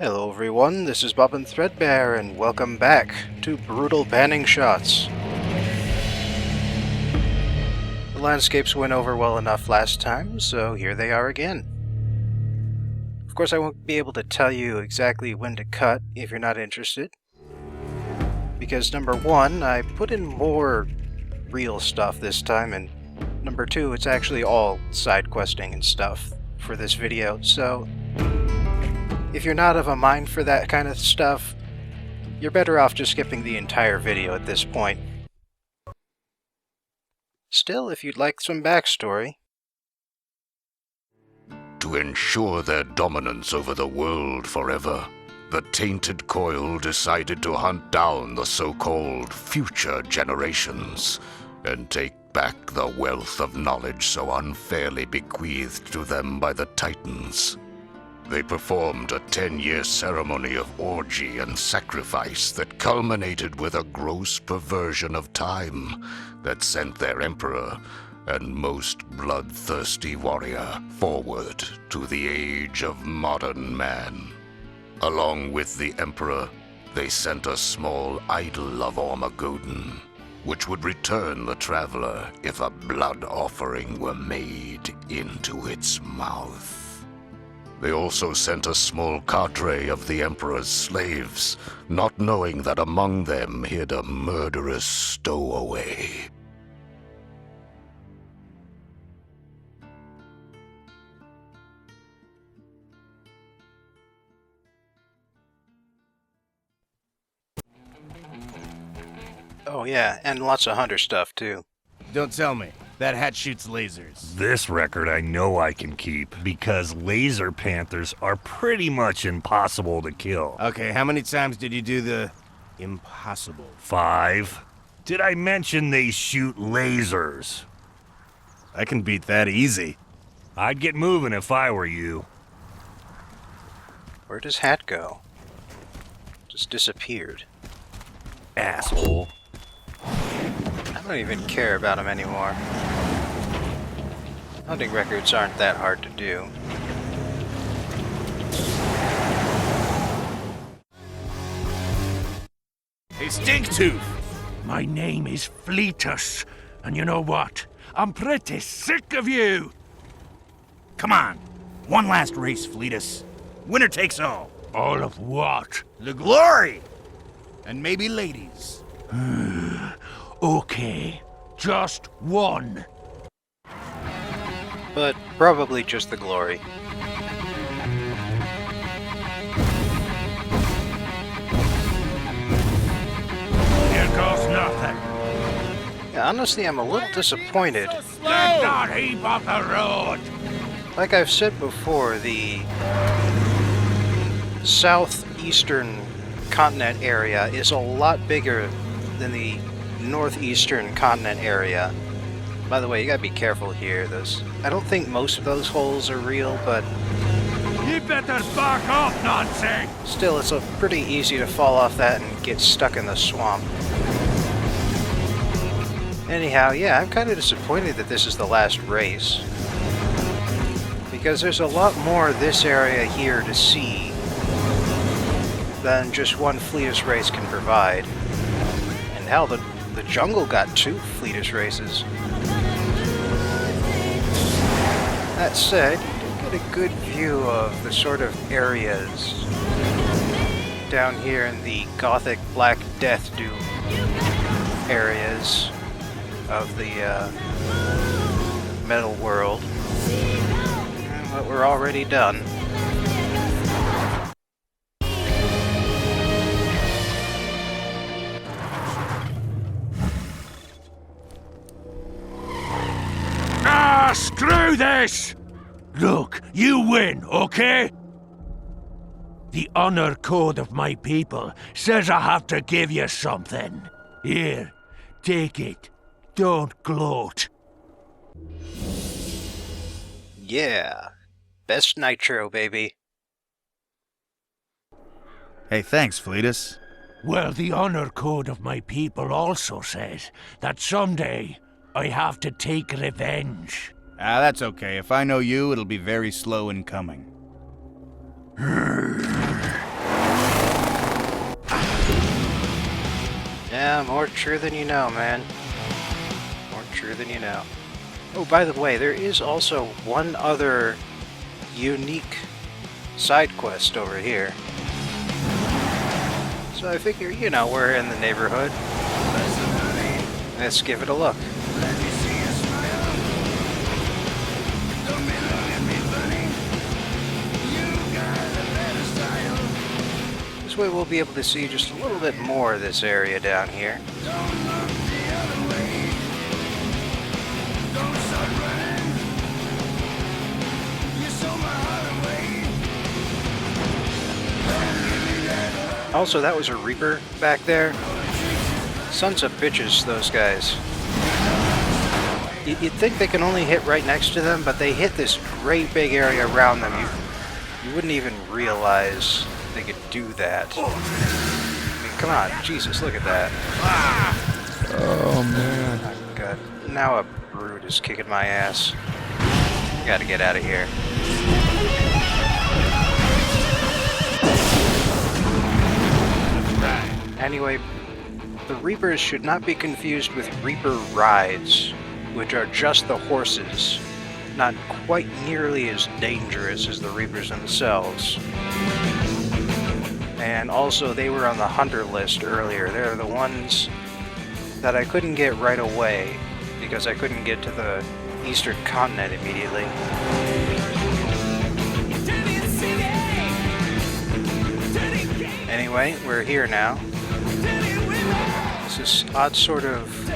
Hello everyone, this is Bob and Threadbare, and welcome back to Brutal Panning Shots. The landscapes went over well enough last time, so here they are again. Of course, I won't be able to tell you exactly when to cut if you're not interested. Because number one, I put in more real stuff this time, and number two, it's actually all side questing and stuff for this video, so if you're not of a mind for that kind of stuff, you're better off just skipping the entire video at this point. Still, if you'd like some backstory. To ensure their dominance over the world forever, the Tainted Coil decided to hunt down the so-called future generations and take back the wealth of knowledge so unfairly bequeathed to them by the Titans. They performed a 10-year ceremony of orgy and sacrifice that culminated with a gross perversion of time that sent their emperor and most bloodthirsty warrior forward to the age of modern man. Along with the emperor, they sent a small idol of Ormagoden, which would return the traveler if a blood offering were made into its mouth. They also sent a small cadre of the Emperor's slaves, not knowing that among them hid a murderous stowaway. Oh yeah, and lots of hunter stuff too. Don't tell me. That hat shoots lasers. This record I know I can keep, because laser panthers are pretty much impossible to kill. Okay, how many times did you do the impossible? 5. Did I mention they shoot lasers? I can beat that easy. I'd get moving if I were you. Where does Hat go? Just disappeared. Asshole. I don't even care about him anymore. Hunting records aren't that hard to do. Hey, Stinktooth! My name is Fleetus, and you know what? I'm pretty sick of you! Come on! One last race, Fleetus. Winner takes all. All of what? The glory! And maybe ladies. Okay, just one. But probably just the glory. Here goes nothing. Yeah, honestly, I'm a little disappointed. Let that heap off the road! Like I've said before, the southeastern continent area is a lot bigger than the northeastern continent area. By the way, you gotta be careful here. I don't think most of those holes are real, but You better back off, nonsense! still, it's pretty easy to fall off that and get stuck in the swamp. Anyhow, yeah, I'm kind of disappointed that this is the last race, because there's a lot more of this area here to see than just one Fleetus race can provide. And hell, the jungle got 2 Fleetus races. That said, you get a good view of the sort of areas down here in the Gothic Black Death Doom areas of the metal world. But we're already done. Ah, screw this! Look, you win, okay? The honor code of my people says I have to give you something. Here, take it. Don't gloat. Yeah. Best nitro, baby. Hey, thanks, Fleetus. Well, the honor code of my people also says that someday I have to take revenge. Ah, that's okay. If I know you, it'll be very slow in coming. Yeah, more true than you know, man. More true than you know. Oh, by the way, there is also one other unique side quest over here. So I figure, you know, we're in the neighborhood. Let's give it a look. This way we'll be able to see just a little bit more of this area down here. Also, that was a Reaper back there. Sons of bitches, those guys. You'd think they can only hit right next to them, but they hit this great big area around them. You wouldn't even realize they could do that. I mean, come on, Jesus, look at that. Oh, man. Oh, God. Now a brute is kicking my ass. Gotta get out of here. Anyway, the Reapers should not be confused with Reaper rides, which are just the horses, not quite nearly as dangerous as the Reapers themselves. And also, they were on the hunter list earlier. They're the ones that I couldn't get right away because I couldn't get to the eastern continent immediately. Anyway, we're here now. This odd sort of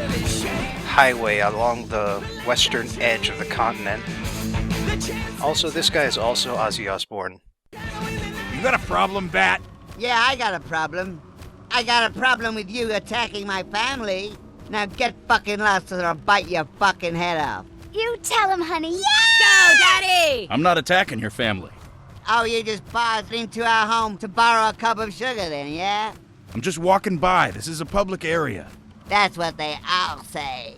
highway along the western edge of the continent. Also, this guy is also Ozzy Osbourne. You got a problem, Bat? Yeah, I got a problem. I got a problem with you attacking my family. Now get fucking lost or I'll bite your fucking head off. You tell him, honey. Go, Daddy! I'm not attacking your family. Oh, you just barged into our home to borrow a cup of sugar then, yeah? I'm just walking by. This is a public area. That's what they all say.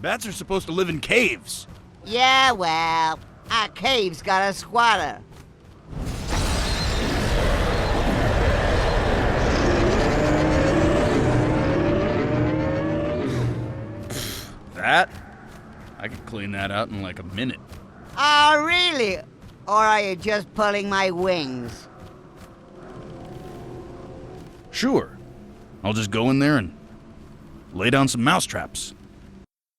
Bats are supposed to live in caves. Yeah, well, our cave's got a squatter. That? I could clean that out in like a minute. Oh, really? Or are you just pulling my wings? Sure. I'll just go in there and lay down some mousetraps.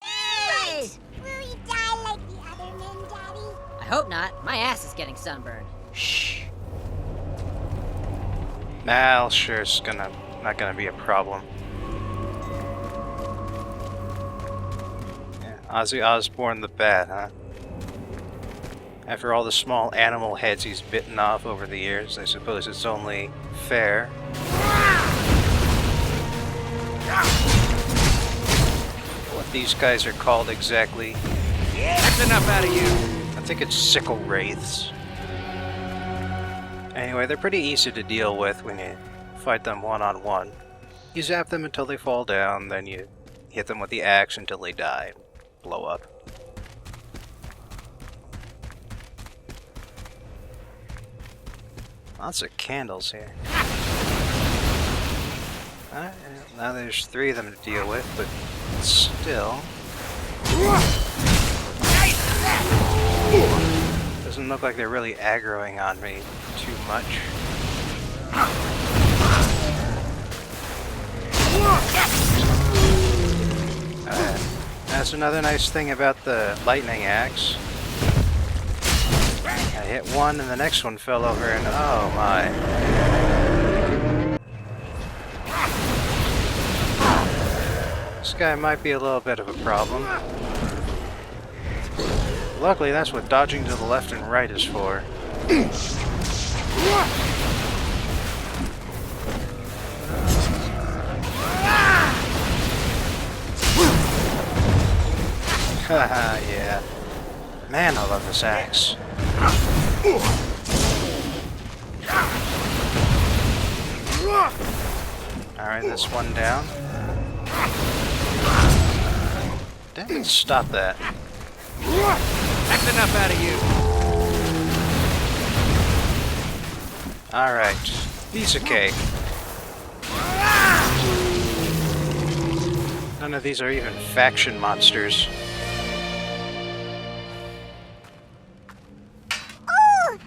Hey! Will you die like the other men, Daddy? I hope not. My ass is getting sunburned. Shh. Nah, sure, it's not gonna be a problem. Yeah, Ozzy Osbourne the Bat, huh? After all the small animal heads he's bitten off over the years, I suppose it's only fair. What these guys are called exactly? That's enough out of you. I think it's sickle wraiths. Anyway, they're pretty easy to deal with when you fight them one-on-one. You zap them until they fall down, then you hit them with the axe until they die. Blow up. Lots of candles here. Now there's 3 of them to deal with, but still... Doesn't look like they're really aggroing on me too much. That's another nice thing about the lightning axe. I hit one and the next one fell over and oh my. This guy might be a little bit of a problem. Luckily, that's what dodging to the left and right is for. Haha, yeah. Man, I love this axe. Alright, that's one down. Damn it, stop that. That's enough out of you. Alright, piece of cake. None of these are even faction monsters. Ooh,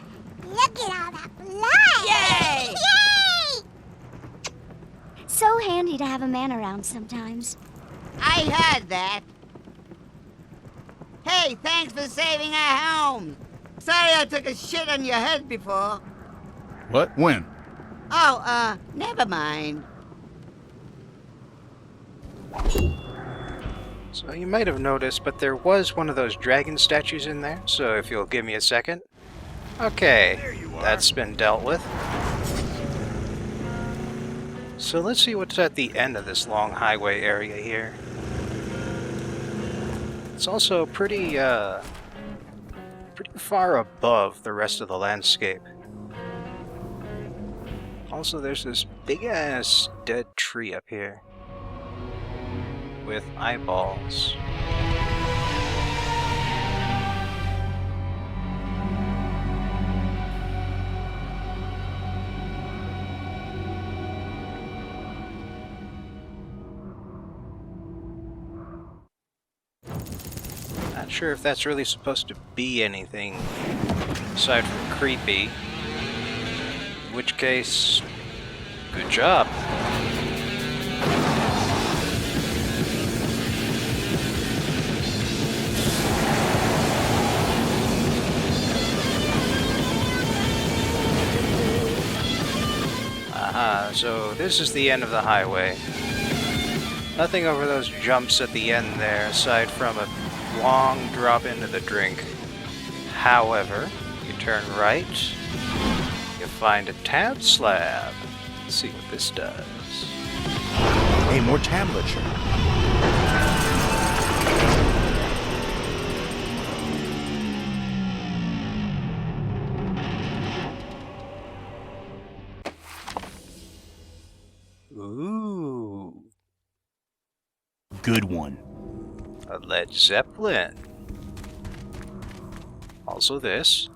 look at all that blood! Yay! Yay! So handy to have a man around sometimes. I heard that. Hey, thanks for saving our home. Sorry I took a shit on your head before. What? When? Oh, never mind. So you might have noticed, but there was one of those dragon statues in there, so if you'll give me a second. Okay, that's been dealt with. So let's see what's at the end of this long highway area here. It's also pretty far above the rest of the landscape. Also, there's this big-ass dead tree up here with eyeballs. Not sure if that's really supposed to be anything aside from creepy. In which case, good job. Aha, so this is the end of the highway. Nothing over those jumps at the end there, aside from a long drop into the drink. However, you turn right, you find a tab slab. Let's see what this does. Hey, more tablature. Ooh, Good one. a Led Zeppelin. Also this.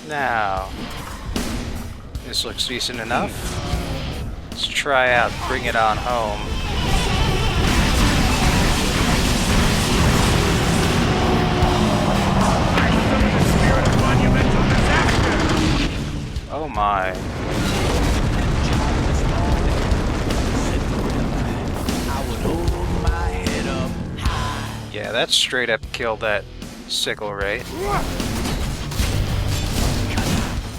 Now, this looks decent enough. Let's try out Bring It On Home. Oh my. Yeah, that straight up killed that sickle rate.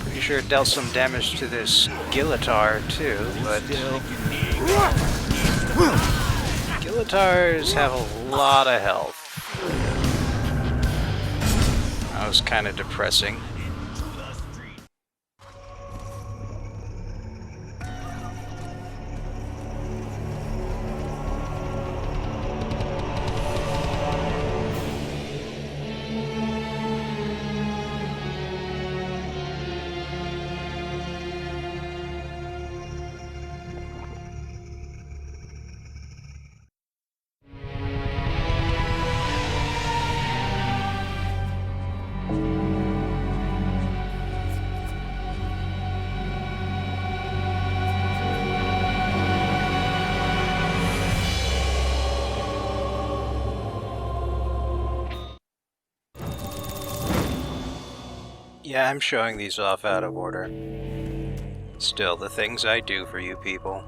Pretty sure it dealt some damage to this Gillitar too, but Gillitars have a lot of health. That was kind of depressing. Yeah, I'm showing these off out of order. Still, the things I do for you people.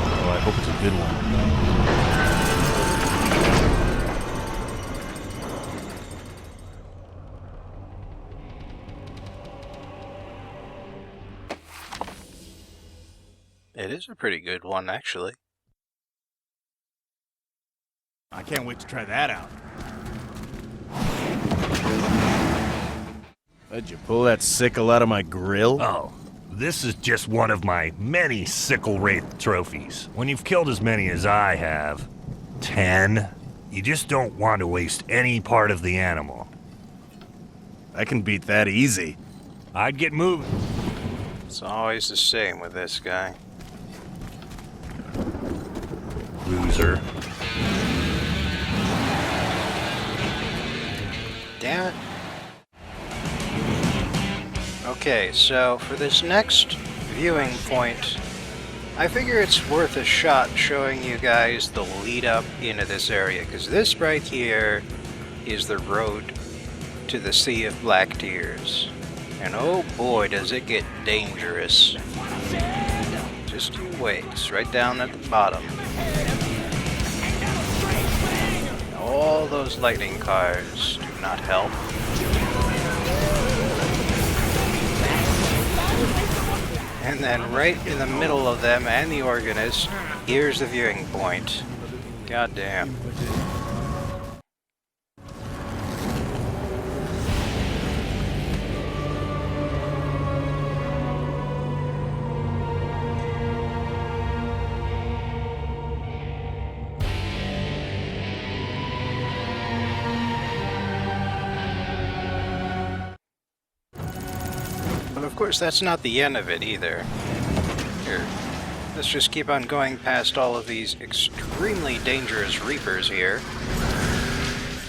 Oh, I hope it's a good one. It is a pretty good one, actually. I can't wait to try that out. Did you pull that sickle out of my grill? Oh, This is just one of my many sickle wraith trophies. When you've killed as many as I have, 10, you just don't want to waste any part of the animal. I can beat that easy. I'd get moving. It's always the same with this guy. Loser. Damn it. Okay, so for this next viewing point, I figure it's worth a shot showing you guys the lead up into this area, because this right here is the road to the Sea of Black Tears. And oh boy, does it get dangerous. Just you wait, it's right down at the bottom. All those lightning cars do not help. And then right in the middle of them and the organist, here's the viewing point. God damn. But of course, that's not the end of it either. Here, let's just keep on going past all of these extremely dangerous reapers here.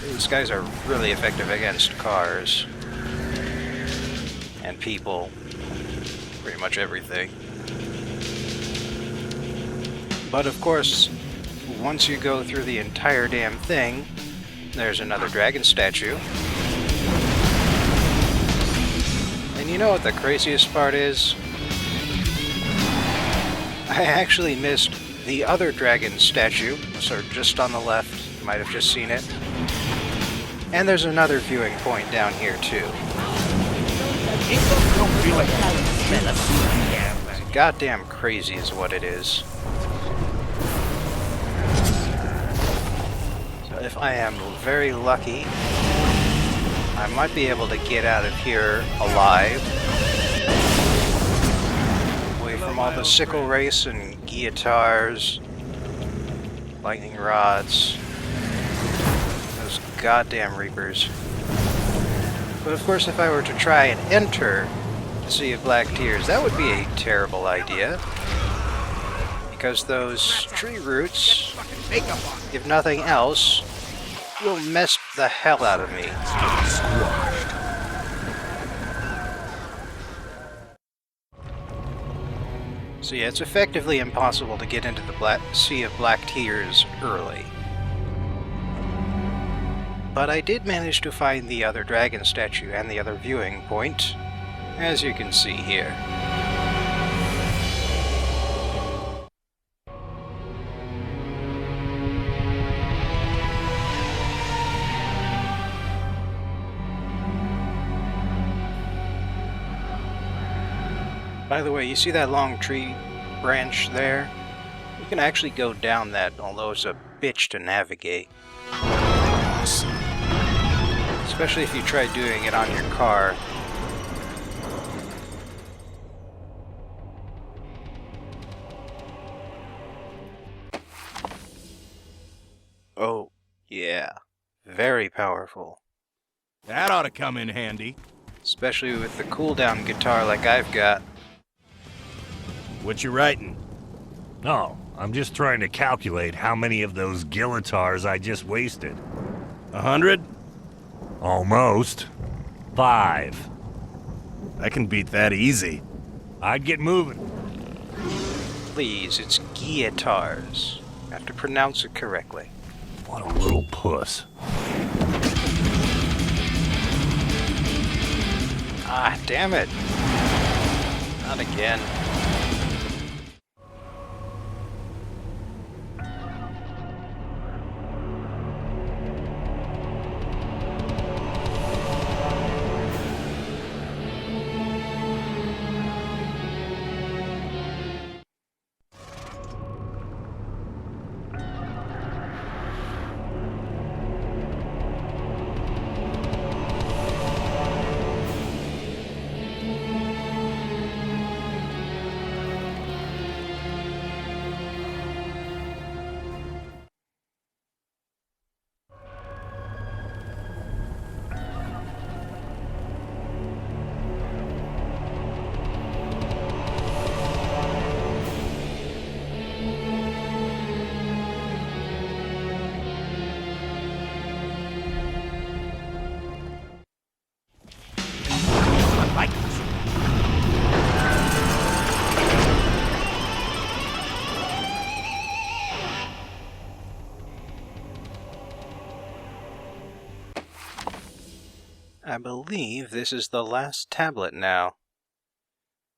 These guys are really effective against cars. And people. Pretty much everything. But of course, once you go through the entire damn thing, there's another dragon statue. And you know what the craziest part is? I actually missed the other dragon statue, so just on the left, you might have just seen it. And there's another viewing point down here too. Goddamn crazy is what it is. So if I am very lucky, I might be able to get out of here alive. Away from all the sickle race and guitars, lightning rods, those goddamn reapers. But of course, if I were to try and enter the Sea of Black Tears, that would be a terrible idea. Because those tree roots, if nothing else, will mess the hell out of me. So yeah, it's effectively impossible to get into the Sea of Black Tears early. But I did manage to find the other dragon statue and the other viewing point, as you can see here. By the way, you see that long tree branch there? You can actually go down that, although it's a bitch to navigate. Especially if you try doing it on your car. Oh, yeah. Very powerful. That ought to come in handy. Especially with the cooldown guitar like I've got. What you writing? No, I'm just trying to calculate how many of those guitars I just wasted. 100? Almost. 5. I can beat that easy. I'd get moving. Please, it's guitars. You have to pronounce it correctly. What a little puss. Ah, damn it. Not again. I believe this is the last tablet now.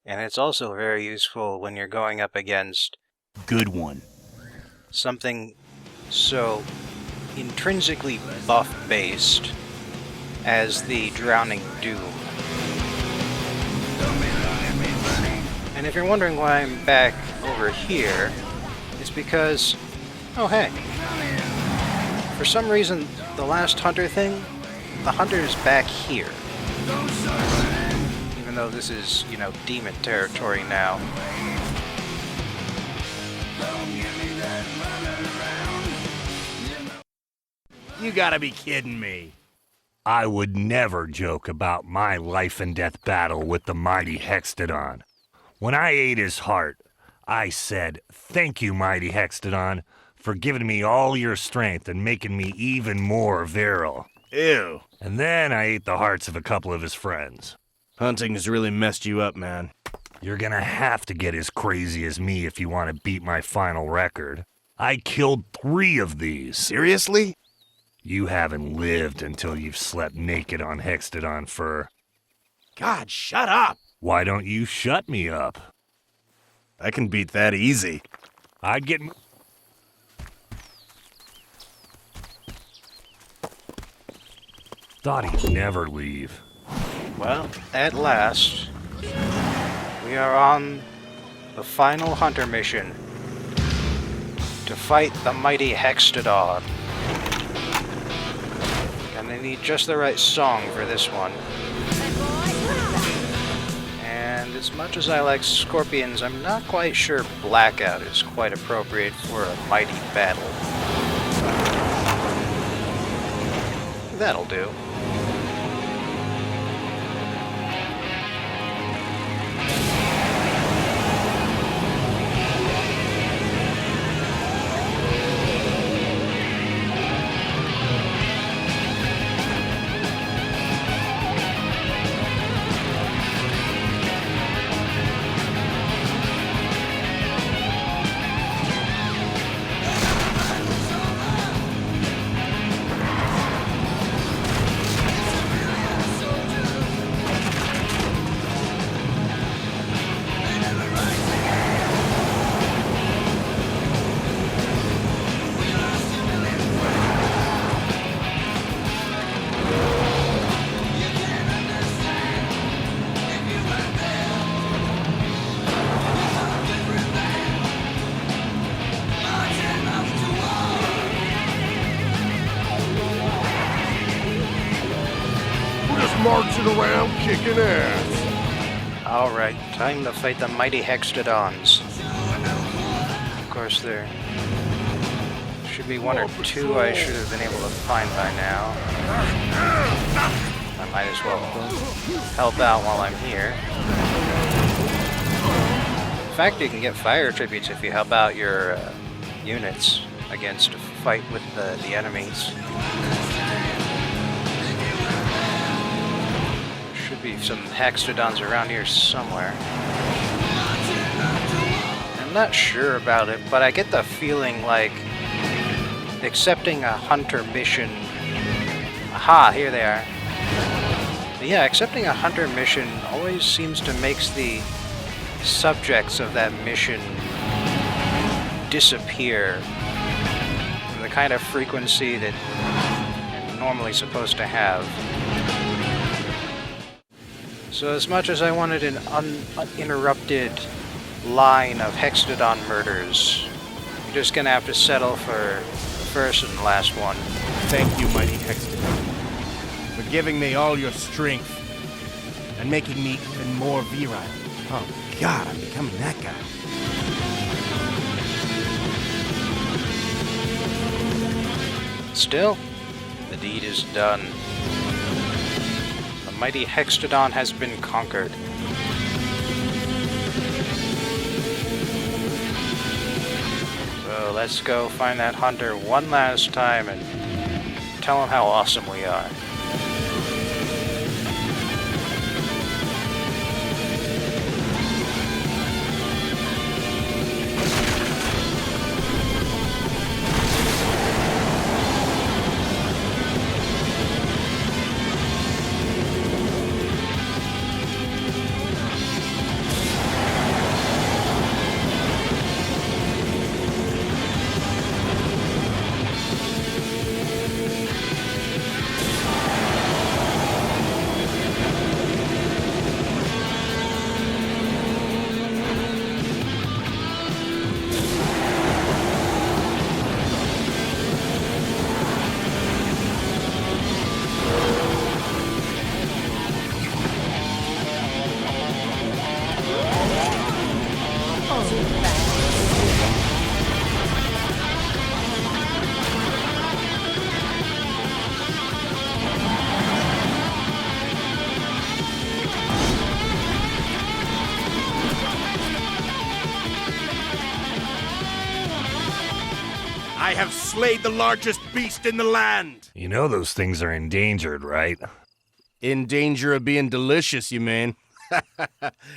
And it's also very useful when you're going up against Good one. something so intrinsically buff-based as the Drowning Doom. And if you're wondering why I'm back over here, it's because, oh hey, for some reason the last hunter thing, the hunter is back here. Even though this is, you know, demon territory now. You gotta be kidding me. I would never joke about my life and death battle with the mighty Hextodon. When I ate his heart, I said, "Thank you, mighty Hextodon, for giving me all your strength and making me even more virile." Ew. And then I ate the hearts of a couple of his friends. Hunting has really messed you up, man. You're gonna have to get as crazy as me if you want to beat my final record. I killed 3 of these. Seriously? You haven't lived until you've slept naked on Hextodon fur. God, shut up! Why don't you shut me up? I can beat that easy. I'd get... Thought he'd never leave. Well, at last, we are on the final hunter mission to fight the mighty Hextodon. And I need just the right song for this one. And as much as I like scorpions, I'm not quite sure Blackout is quite appropriate for a mighty battle. That'll do. Marching around kicking ass. Alright, time to fight the mighty Hextodons. Of course, there should be 1 or 2 I should have been able to find by now. I might as well help out while I'm here. In fact, you can get fire attributes if you help out your units against a fight with the enemies. Be some Hextodons around here somewhere. I'm not sure about it, but I get the feeling like accepting a hunter mission... Aha, here they are. But yeah, accepting a hunter mission always seems to make the subjects of that mission disappear from the kind of frequency that you're normally supposed to have. So as much as I wanted an uninterrupted line of Hextodon murders, you're just gonna have to settle for the first and last one. Thank you, mighty Hextodon, for giving me all your strength and making me even more virile. Oh God, I'm becoming that guy. Still, the deed is done. The mighty Hextodon has been conquered. So let's go find that hunter one last time and tell him how awesome we are. I have slayed the largest beast in the land. You know those things are endangered, right? In danger of being delicious, you mean?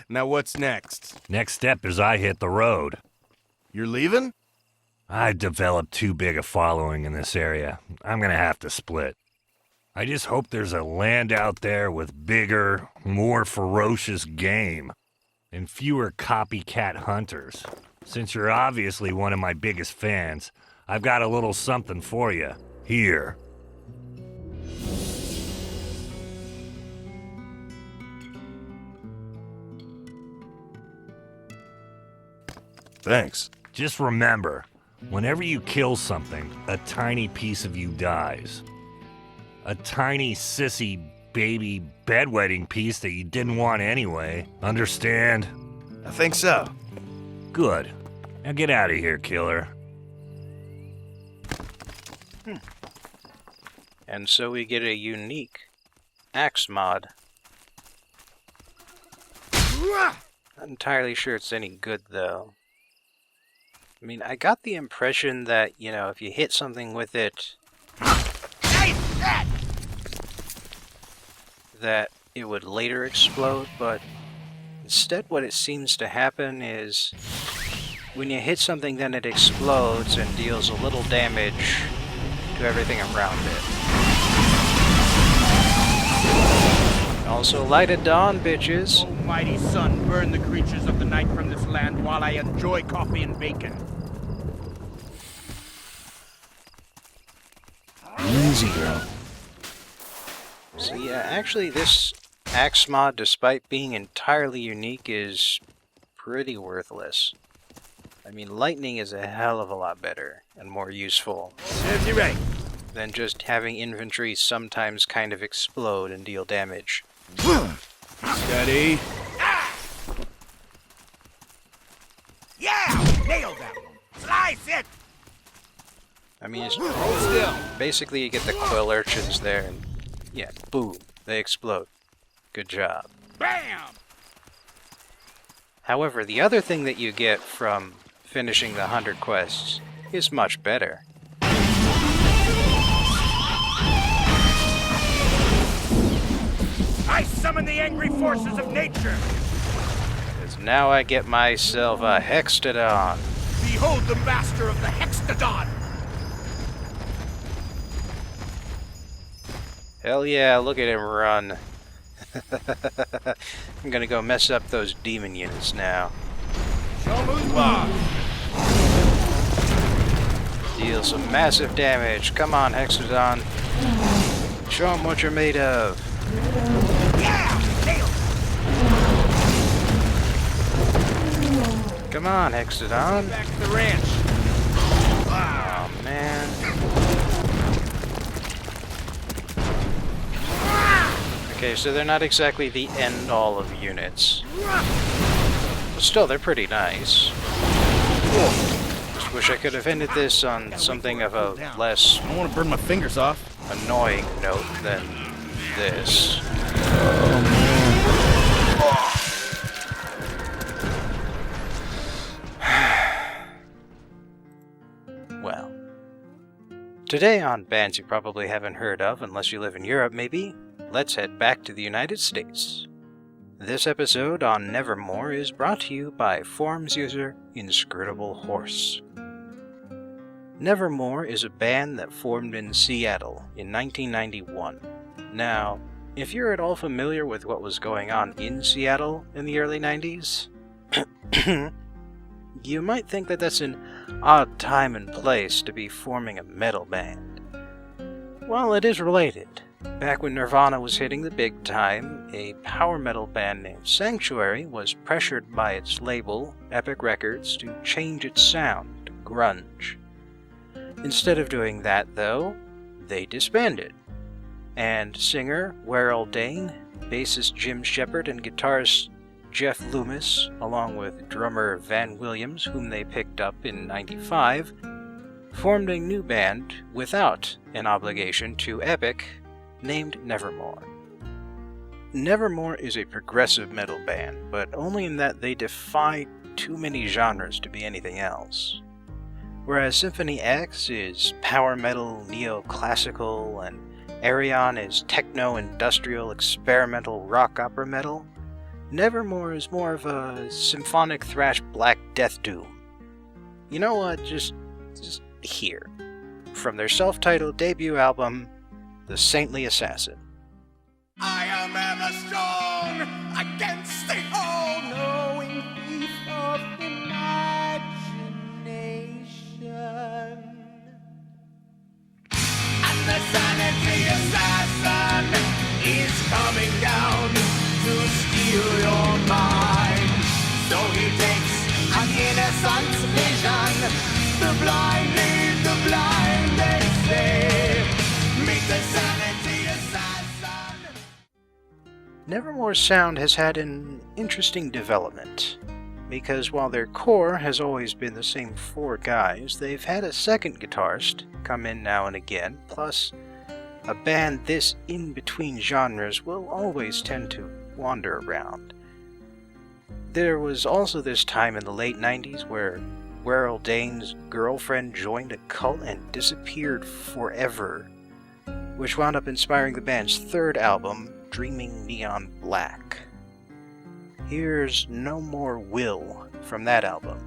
Now what's next? Next step is I hit the road. You're leaving? I've developed too big a following in this area. I'm gonna have to split. I just hope there's a land out there with bigger, more ferocious game, and fewer copycat hunters. Since you're obviously one of my biggest fans, I've got a little something for you. Here. Thanks. Just remember, whenever you kill something, a tiny piece of you dies. A tiny sissy baby bedwetting piece that you didn't want anyway. Understand? I think so. Good. Now get out of here, killer. And so we get a unique axe mod. Not entirely sure it's any good, though. I mean, I got the impression that, you know, if you hit something with it, that it would later explode, but instead what it seems to happen is when you hit something, then it explodes and deals a little damage to everything around it. Also, light at dawn, bitches. Almighty sun, burn the creatures of the night from this land while I enjoy coffee and bacon. Easy, girl. So yeah, actually this axe mod, despite being entirely unique, is pretty worthless. I mean, lightning is a hell of a lot better and more useful Serves you right. than just having infantry sometimes kind of explode and deal damage. Steady. Yeah! Nailed that one. Slice it! I mean, it's Hold still. basically you get the quill urchins there and yeah, boom, they explode. Good job. Bam! However, the other thing that you get from finishing the 100 quests is much better. I summon the angry forces of nature. Because now I get myself a Hextodon. Behold the master of the Hextodon. Hell yeah, look at him run. I'm gonna go mess up those demon units now. Show 'em who's boss. Deal some massive damage. Come on, Hextodon. Show 'em what you're made of. Yeah! Nailed it. Come on, Hextodon. Back to the ranch. Oh, man. Okay, so they're not exactly the end-all of units. But still, they're pretty nice. Just wish I could have ended this on something of a less I don't want to burn my fingers off. annoying note than this. Well, today on bands you probably haven't heard of unless you live in Europe maybe, let's head back to the United States. This episode on Nevermore is brought to you by forums user Inscrutable Horse. Nevermore is a band that formed in Seattle in 1991. Now, if you're at all familiar with what was going on in Seattle in the early 90s, you might think that that's an odd time and place to be forming a metal band. Well, it is related. Back when Nirvana was hitting the big time, a power metal band named Sanctuary was pressured by its label, Epic Records, to change its sound to grunge. Instead of doing that, though, they disbanded. And singer Werrell Dane, bassist Jim Shepard, and guitarist Jeff Loomis, along with drummer Van Williams, whom they picked up in '95, formed a new band without an obligation to Epic, named Nevermore. Nevermore is a progressive metal band, but only in that they defy too many genres to be anything else. whereas Symphony X is power metal neoclassical and Arion is techno-industrial experimental rock opera metal, Nevermore is more of a symphonic thrash black death doom. You know what, just here. From their self-titled debut album, The Saintly Assassin. I am ever strong against the all-knowing thief of imagination. And the sanity assassin is coming down to steal your mind. So he takes an innocent vision. The blind lead the blind, they say. Meet the sanity assassin. Nevermore's sound has had an interesting development, because while their core has always been the same four guys, they've had a second guitarist come in now and again, plus a band this in between genres will always tend to wander around. There was also this time in the late 90s where Werrell Dane's girlfriend joined a cult and disappeared forever, which wound up inspiring the band's third album, Dreaming Neon Black. Here's No More Will from that album.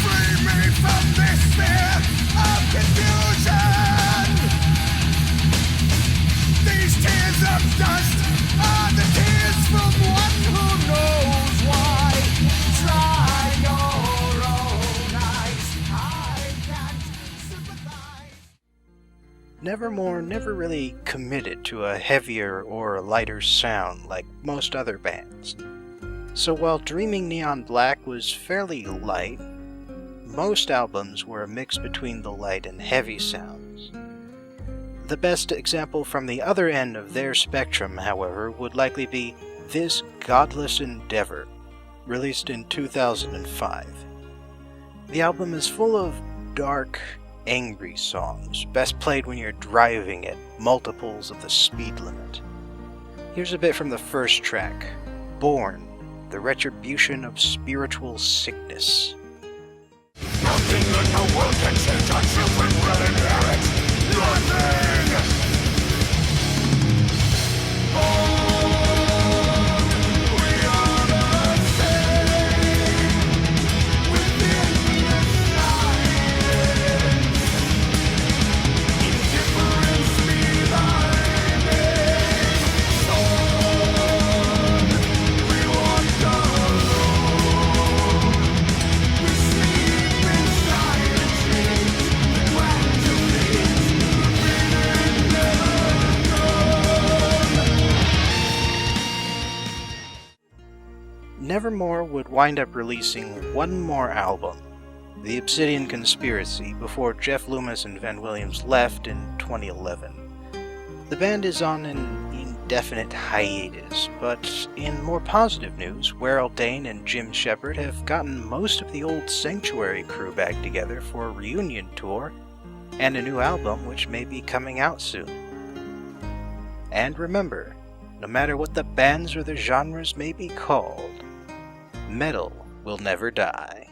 Free me from this fear of confusion. These tears of dust are the tears from one who knows why. Try your own eyes. I can't sympathize. Nevermore never really committed to a heavier or lighter sound like most other bands. So while Dreaming Neon Black was fairly light, most albums were a mix between the light and heavy sounds. The best example from the other end of their spectrum, however, would likely be This Godless Endeavor, released in 2005. The album is full of dark, angry songs, best played when you're driving at multiples of the speed limit. Here's a bit from the first track, Born, the Retribution of Spiritual Sickness. Nothing in the world can change our children will inherit. Nothing! Oh, we are the same within the silence. Indifference be thy name. Lord, we walk alone. We sleep in silent dreams. When to meet, feeling never Nevermore would wind up releasing one more album, The Obsidian Conspiracy, before Jeff Loomis and Van Williams left in 2011. The band is on an indefinite hiatus, but in more positive news, Werrell Dane and Jim Shepard have gotten most of the old Sanctuary crew back together for a reunion tour and a new album which may be coming out soon. And remember, no matter what the bands or the genres may be called, metal will never die.